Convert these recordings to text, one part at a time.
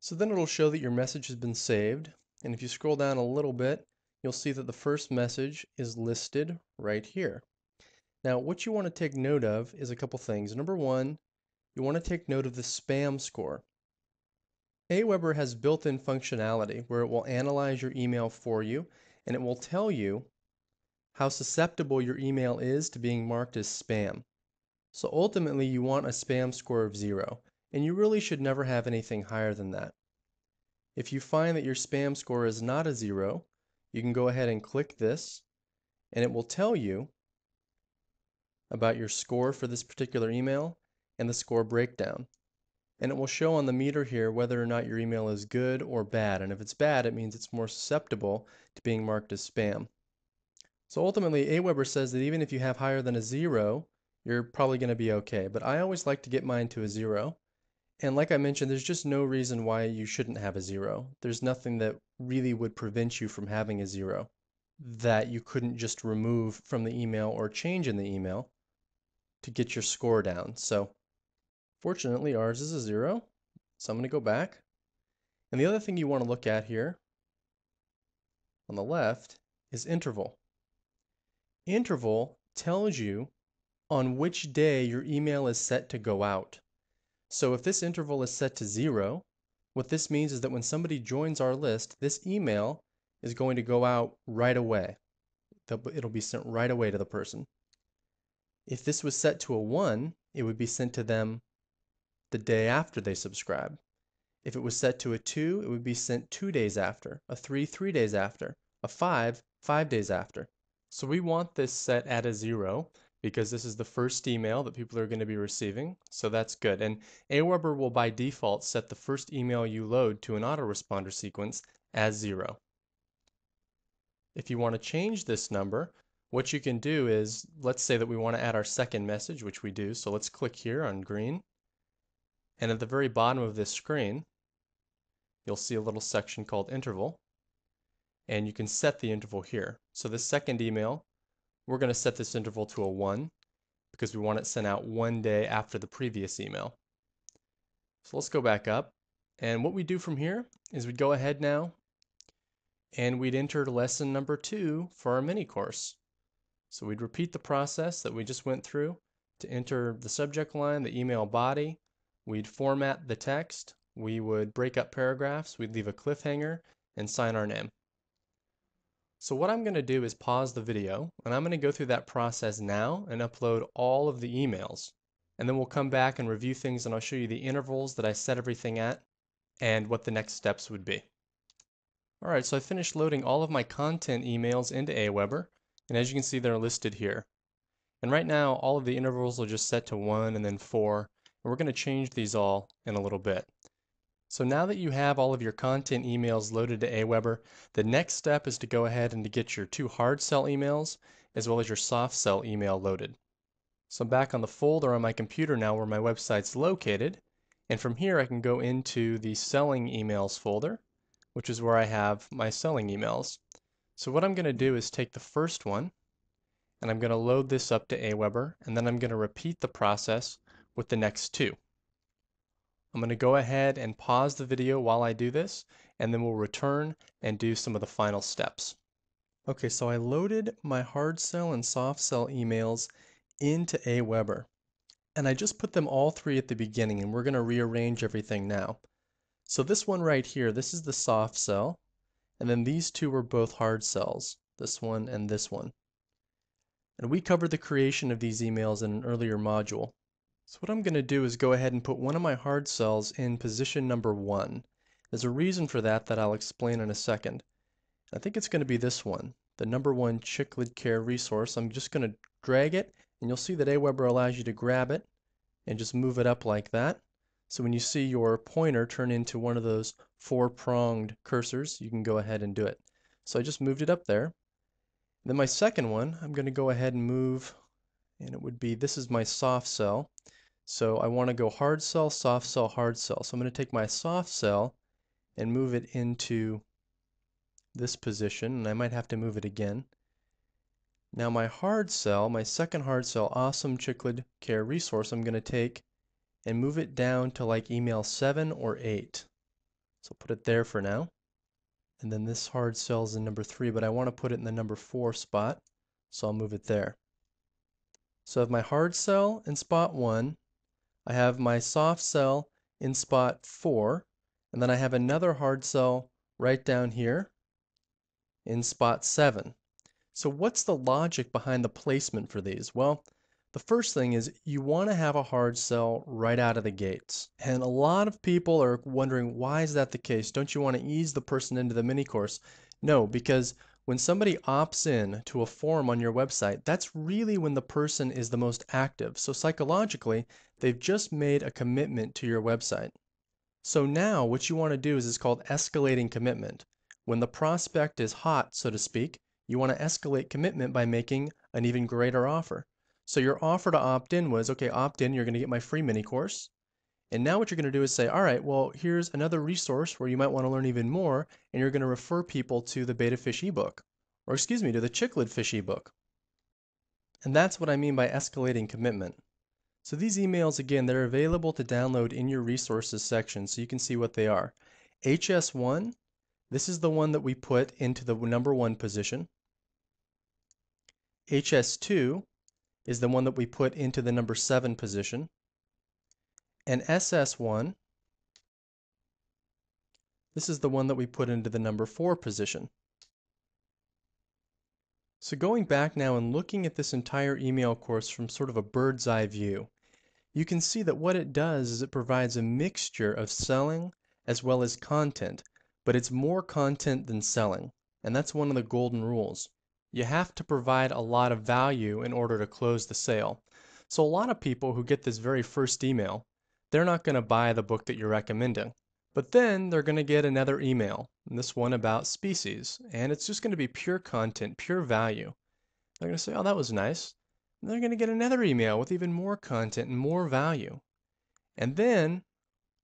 So then it'll show that your message has been saved. And if you scroll down a little bit, you'll see that the first message is listed right here. Now, what you want to take note of is a couple things. Number one, you want to take note of the spam score. Aweber has built-in functionality where it will analyze your email for you and it will tell you how susceptible your email is to being marked as spam. So ultimately, you want a spam score of 0, and you really should never have anything higher than that. If you find that your spam score is not a 0, you can go ahead and click this, and it will tell you about your score for this particular email and the score breakdown. And it will show on the meter here whether or not your email is good or bad. And if it's bad, it means it's more susceptible to being marked as spam. So ultimately, Aweber says that even if you have higher than a 0, you're probably going to be okay. But I always like to get mine to a 0. And like I mentioned, there's just no reason why you shouldn't have a 0. There's nothing that really would prevent you from having a 0 that you couldn't just remove from the email or change in the email to get your score down. So fortunately, ours is a 0. So I'm going to go back. And the other thing you want to look at here on the left is interval. Interval tells you on which day your email is set to go out. So if this interval is set to 0, what this means is that when somebody joins our list, this email is going to go out right away. It'll be sent right away to the person. If this was set to a 1, it would be sent to them the day after they subscribe. If it was set to a 2, it would be sent 2 days after, a 3, 3 days after, a 5, 5 days after. So we want this set at a 0 because this is the first email that people are going to be receiving, so that's good. And Aweber will by default set the first email you load to an autoresponder sequence as 0. If you want to change this number, what you can do is, let's say that we want to add our second message, which we do, so let's click here on green. And at the very bottom of this screen, you'll see a little section called interval. And you can set the interval here. So this second email, we're going to set this interval to a 1 because we want it sent out 1 day after the previous email. So let's go back up. And what we do from here is we'd go ahead now and we'd enter lesson number 2 for our mini course. So we'd repeat the process that we just went through to enter the subject line, the email body. We'd format the text. We would break up paragraphs. We'd leave a cliffhanger and sign our name. So what I'm going to do is pause the video, and I'm going to go through that process now and upload all of the emails. And then we'll come back and review things, and I'll show you the intervals that I set everything at and what the next steps would be. Alright, so I finished loading all of my content emails into Aweber, and as you can see, they're listed here. And right now, all of the intervals are just set to 1 and then 4, and we're going to change these all in a little bit. So now that you have all of your content emails loaded to Aweber, the next step is to go ahead and to get your 2 hard sell emails as well as your soft sell email loaded. So I'm back on the folder on my computer now where my website's located, and from here I can go into the selling emails folder, which is where I have my selling emails. So what I'm going to do is take the first one and I'm going to load this up to Aweber, and then I'm going to repeat the process with the next 2. I'm going to go ahead and pause the video while I do this, and then we'll return and do some of the final steps. Okay, so I loaded my hard sell and soft sell emails into Aweber, and I just put them all 3 at the beginning, and we're going to rearrange everything now. So this one right here, this is the soft sell, and then these 2 were both hard sells, this one and this one. And we covered the creation of these emails in an earlier module. So what I'm going to do is go ahead and put one of my hard sells in position number 1. There's a reason for that that I'll explain in a second. I think it's going to be this one, the number 1 Cichlid Care resource. I'm just going to drag it, and you'll see that Aweber allows you to grab it and just move it up like that. So when you see your pointer turn into one of those 4-pronged cursors, you can go ahead and do it. So I just moved it up there. Then my second one, I'm going to go ahead and move, and it would be, this is my soft sell. So I want to go hard sell, soft sell, hard sell. So I'm going to take my soft sell and move it into this position, and I might have to move it again. Now my hard sell, my second hard sell, Awesome Cichlid Care Resource, I'm going to take and move it down to like email 7 or 8. So I'll put it there for now. And then this hard cell is in number 3, but I want to put it in the number 4 spot, so I'll move it there. So I have my hard cell in spot 1, I have my soft cell in spot 4, and then I have another hard cell right down here in spot 7. So what's the logic behind the placement for these? Well, the first thing is you want to have a hard cell right out of the gates. And a lot of people are wondering, why is that the case? Don't you want to ease the person into the mini course? No, because when somebody opts in to a form on your website, that's really when the person is the most active. So psychologically, they've just made a commitment to your website. So now what you want to do is it's called escalating commitment. When the prospect is hot, so to speak, you want to escalate commitment by making an even greater offer. So your offer to opt in was, okay, opt in, you're going to get my free mini course. And now what you're going to do is say, all right, well, here's another resource where you might want to learn even more, and you're going to refer people to the Beta Fish ebook, or excuse me, to the Cichlid Fish ebook. And that's what I mean by escalating commitment. So these emails, again, they're available to download in your resources section so you can see what they are. HS1, this is the one that we put into the number 1 position. HS2 is the one that we put into the number 7 position. And SS1, this is the one that we put into the number 4 position. So going back now and looking at this entire email course from sort of a bird's eye view, you can see that what it does is it provides a mixture of selling as well as content, but it's more content than selling. And that's one of the golden rules. You have to provide a lot of value in order to close the sale. So a lot of people who get this very first email, they're not going to buy the book that you're recommending. But then they're going to get another email, and this one about species, and it's just going to be pure content, pure value. They're going to say, oh, that was nice. And they're going to get another email with even more content and more value. And then,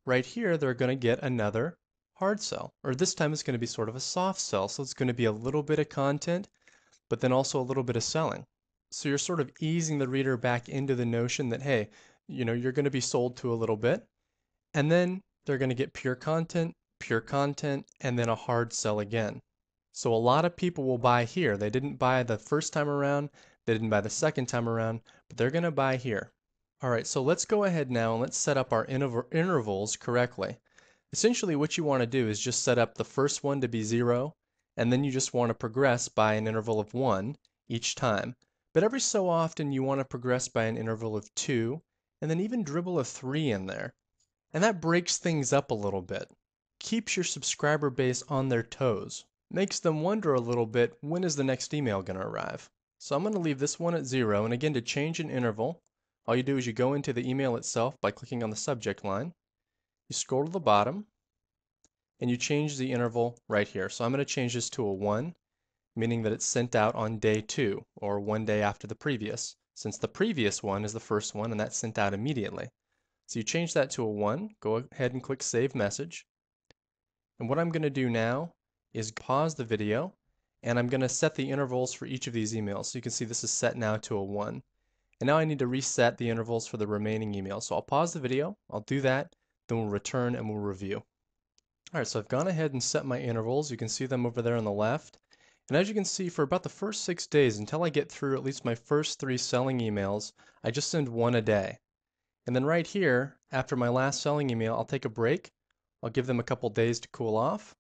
right here, they're going to get another hard sell. Or this time it's going to be sort of a soft sell. So it's going to be a little bit of content, but then also a little bit of selling. So you're sort of easing the reader back into the notion that, hey, you're going to be sold to a little bit. And then they're going to get pure content, and then a hard sell again. So a lot of people will buy here. They didn't buy the first time around, they didn't buy the second time around, but they're going to buy here. All right, so let's go ahead now and let's set up our intervals correctly. Essentially what you want to do is just set up the first one to be 0, and then you just want to progress by an interval of 1 each time. But every so often you want to progress by an interval of 2, and then even dribble a 3 in there. And that breaks things up a little bit. Keeps your subscriber base on their toes. Makes them wonder a little bit, when is the next email going to arrive? So I'm going to leave this one at 0, and again, to change an interval, all you do is you go into the email itself by clicking on the subject line. You scroll to the bottom, and you change the interval right here. So I'm going to change this to a 1, meaning that it's sent out on day 2, or 1 day after the previous, since the previous one is the first one, and that's sent out immediately. So you change that to a 1, go ahead and click Save Message. And what I'm going to do now is pause the video, and I'm going to set the intervals for each of these emails. So you can see this is set now to a 1. And now I need to reset the intervals for the remaining emails. So I'll pause the video, I'll do that, then we'll return and we'll review. All right, so I've gone ahead and set my intervals. You can see them over there on the left. And as you can see, for about the first 6 days, until I get through at least my first 3 selling emails, I just send 1 a day. And then right here, after my last selling email, I'll take a break. I'll give them a couple days to cool off.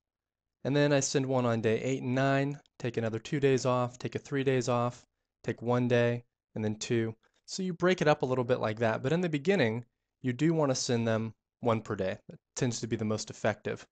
And then I send one on day 8 and 9, take another 2 days off, take a 3 days off, take 1 day, and then 2. So you break it up a little bit like that. But in the beginning, you do want to send them 1 per day. That tends to be the most effective.